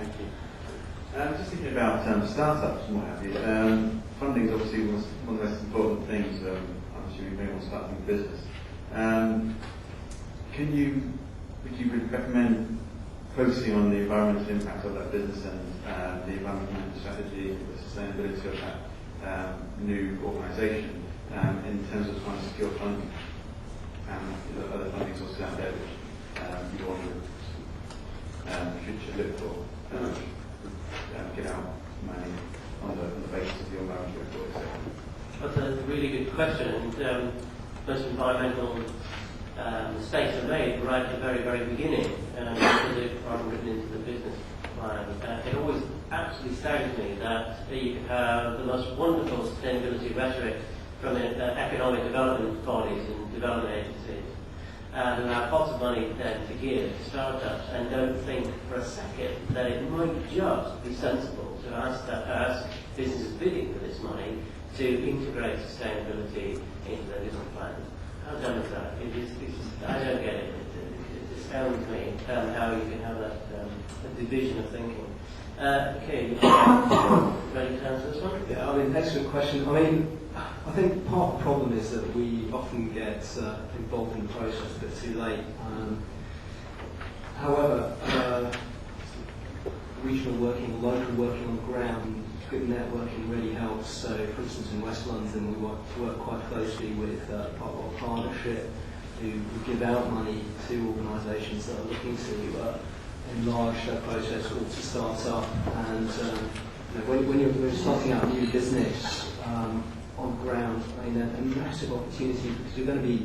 Thank you. Just thinking about startups and what have you. Funding is obviously one of the most important things. I'm assuming anyone starting a business. Would you recommend focusing on the environmental impact of that business and the environmental strategy, the sustainability of that new organisation in terms of trying to secure funding? Other funding sources out there which you want to should look for get out money on the basis of the environmental report. That's a really good question. Most environmental mistakes are made right at the very, very beginning because they aren't written into the business plan. It always absolutely staggers me that you can have the most wonderful sustainability rhetoric from economic development bodies and development agencies who have lots of money then to give to startups and don't think for a second that it might just be sensible to ask businesses bidding for this money to integrate sustainability into their business plans. How dumb is that? I don't get it. It astounds me how you can have that division of thinking. Okay, ready to answer this one? Yeah, excellent question. I think part of the problem is that we often get involved in the process a bit too late. However, regional working, local working on the ground, good networking really helps. So, for instance, in West London, we work quite closely with Parkwell Partnership, who give out money to organisations that are looking to enlarge their process or to start up. And when you're starting out a new business on ground, a massive opportunity because you're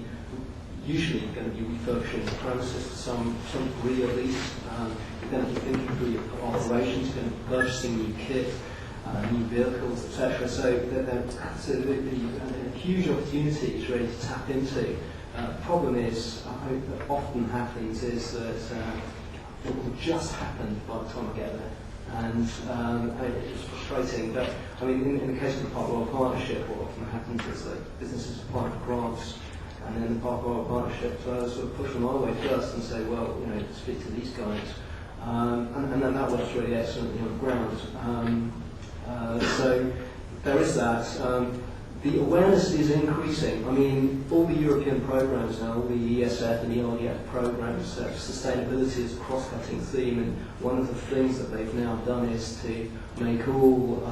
usually going to be refurbishing the premises to some degree at least. You're going to be thinking through your operations, you're going to be purchasing new kit, new vehicles, etc. So there's a huge opportunities really to tap into. The problem is, that often happens is that it will just happen by the time I get there. And it's frustrating, but in the case of the Parkwell Partnership, what often happens is that businesses apply for grants, and then the Parkwell Partnership sort of push them our way first and say, well, speak to these guys, and then that works really excellently on the ground. So there is that. The awareness is increasing. All the European programs now, all the ESF and ERDF programs, sustainability is a cross-cutting theme, and one of the things that they've now done is to make all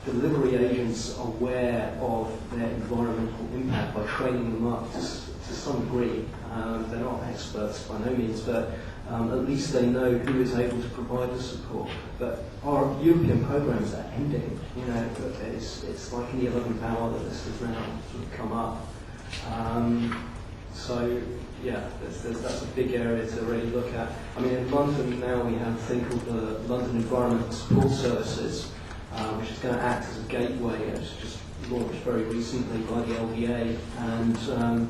delivery agents aware of their environmental impact by training them up to some degree. They're not experts by no means, but at least they know who is able to provide the support. But our European programs are ending. It's like in the 11th hour that this has now sort of come up. So yeah, that's a big area to really look at. In London now we have a thing called the London Environmental Support Services, which is going to act as a gateway. It's just launched very recently by the LDA, and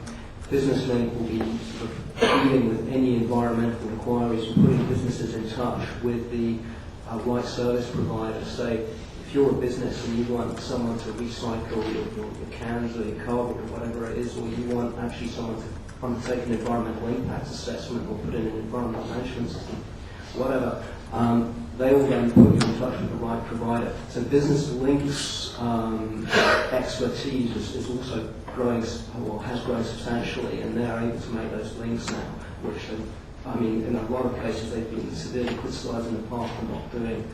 businessmen will be sort of dealing with any environmental inquiries and putting businesses in touch with the right service provider. So if you're a business and you want someone to recycle your cans or your cardboard or whatever it is, or you want actually someone to undertake an environmental impact assessment or put in an environmental management system, whatever, they will then put you in touch with the right provider. So business links expertise is also growing, or has grown substantially, and they're able to make those links now, which in a lot of cases they've been severely criticised in the past for not doing.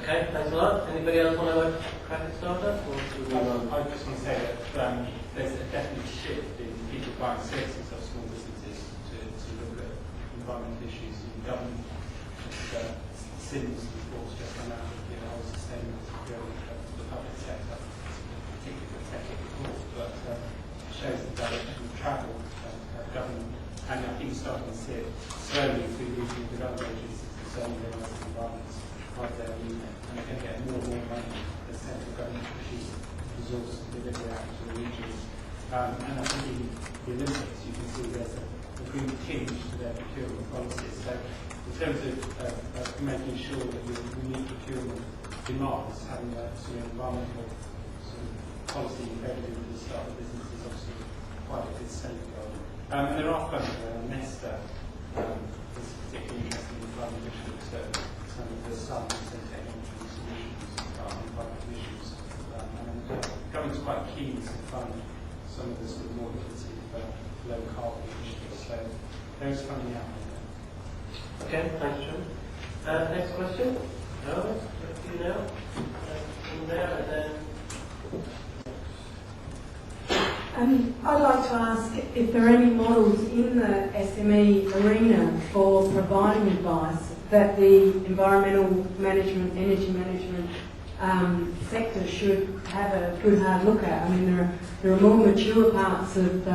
Okay, thanks a lot. Anybody else want to crack at startup? I just want to say that there's a definite shift in people buying services of small businesses to look at environmental issues in government. Sims reports just come out of the whole sustainability procurement of the public sector, particularly the technical report, but shows the direction of travel of government, and I think you're starting to see it slowly through regional development agencies concerning their local environments right there in there, and they're going to get more and more money as central government pushes resources and delivery out to the regions. And I think in the Olympics you can see there's a green tinge to their procurement policies. So in terms of making sure that we meet procurement demands, having a sort of environmental sort of policy embedded into the start of the business is obviously quite a good safeguard. And there are funds, Nesta is particularly interested in carbon emission the science and technology solutions environmental issues. And the government's quite keen to fund some of the sort of more innovative low carbon initiatives. So there's funding out there. Okay, thanks, John. Next question. No, you now. In there, and then. I'd like to ask if there are any models in the SME arena for providing advice that the environmental management, energy management sector should have a good hard look at. I mean, there are more mature parts of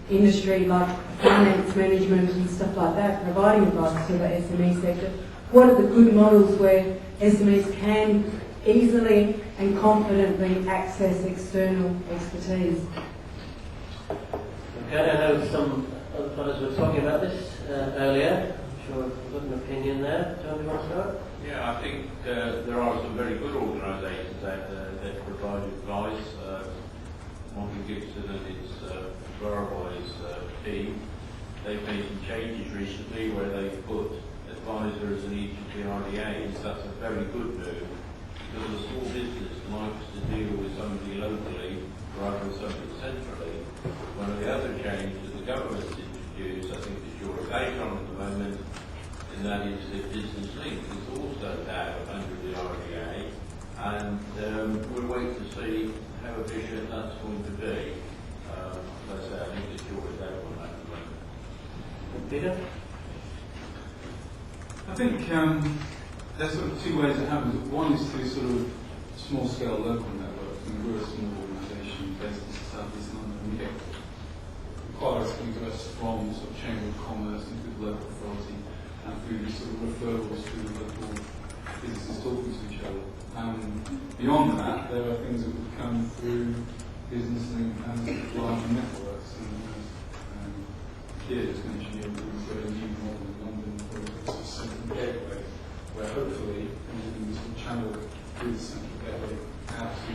industry like finance management and stuff like that providing advice to the SME sector. What are the good models where SMEs can easily and confidently access external expertise? Okay, I know some other fellows were talking about this earlier. I'm sure I've got an opinion there. John, do you want to start? Yeah, I think there are some very good organisations out there that provide advice. Monty Gibson and his Enviroboys team, they've made some changes recently where they've put advisors in each of the RDAs. That's a very good move because a small business likes to deal with somebody locally rather than somebody centrally. One of the other changes that the government's introduced, I think that you're debate on at the moment, and that is that Business Link is also now under the RDA, and we'll wait to see how efficient that's going to be. As I say, I think that you're debate on that at the moment. Peter? I think there's sort of two ways it happens. One is through sort of small-scale local networks. I mean, we're a small organisation based in South East London. We get inquiries coming to us from sort of Chamber of Commerce and through the local authority and through sort of referrals through the local businesses talking to each other. Beyond that, there are things that would come through Business Link and larger networks. And here, just mentioned we've got a new model in London for a central gateway, where hopefully things will be sort of channeled through the central gateway out to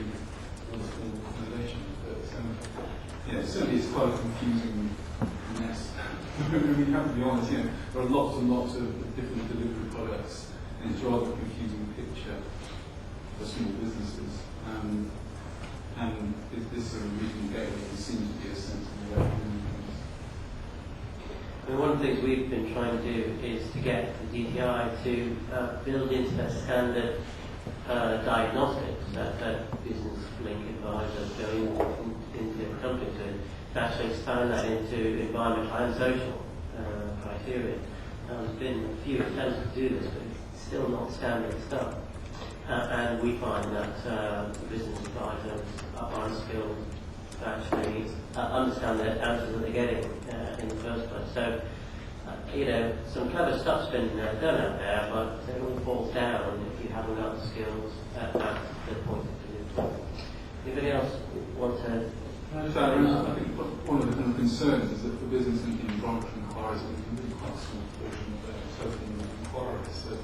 all the small organisations. But certainly it's quite a confusing mess. We have to be honest, there are lots and lots of different delivery products, and it's a rather confusing picture for small businesses. And this sort of regional gateway seems to be a sensible way of doing things. And one of the things we've been trying to do is to get the DTI to build into their standard diagnostics that Business Link advisors go into different companies to actually expand that into environmental and social criteria. There's been a few attempts to do this, but it's still not standard stuff. And we find that the business advisors are unskilled to actually understand the answers that they're getting in the first place. So, some clever stuff's been done out there, but it all falls down if you haven't got the skills at the point to do it. Anybody else want to? I think one of the kind of concerns is that for business and environmental inquiries, we can do quite a small portion of their total inquiries. So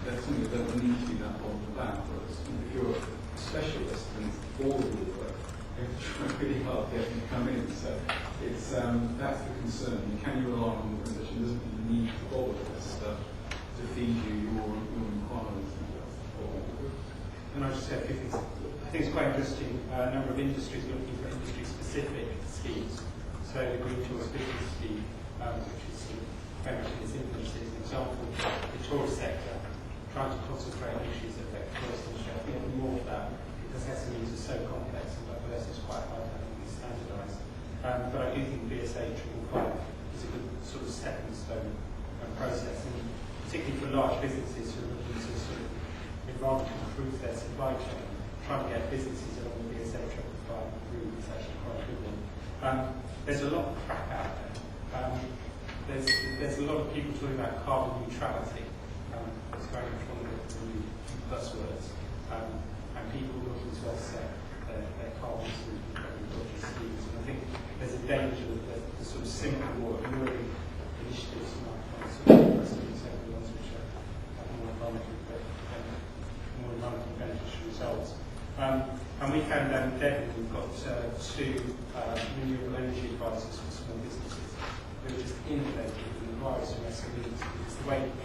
that's something that doesn't need to be that bothered about. Whereas if you're a specialist and all of your work, you have to try really hard to get them to come in. So it's that's the concern. Can you rely on an organisation that doesn't really need to bother with this stuff to feed you your inquiries? And I just say a few things. I think it's quite interesting. A number of industries looking for industry-specific schemes. So the Green Choice Business Scheme, which is very much in its infancy, is an example. The tourist sector trying to concentrate on issues that affect tourist industry. I think more of that because SMEs are so complex and diverse, it's quite hard to have things standardised. But I do think BSA 555 is a good sort of stepping stone process, and particularly for large businesses who are looking to sort of environmentally improve their supply chain. Trying to get businesses along the BSA 555 route is actually quite a good one. There's a lot of crap out there. There's a lot of people talking about carbon neutrality. It's very much one of the new buzzwords. And people looking to offset their carbon through dodgy schemes. And I think there's a danger that the sort of simple or ignoring initiatives might find sort of precedents over the ones which are more environmentally beneficial results. And we found that in Devon we've got two renewable energy advisors for small businesses who are just innovative with advice from SMEs, because the way government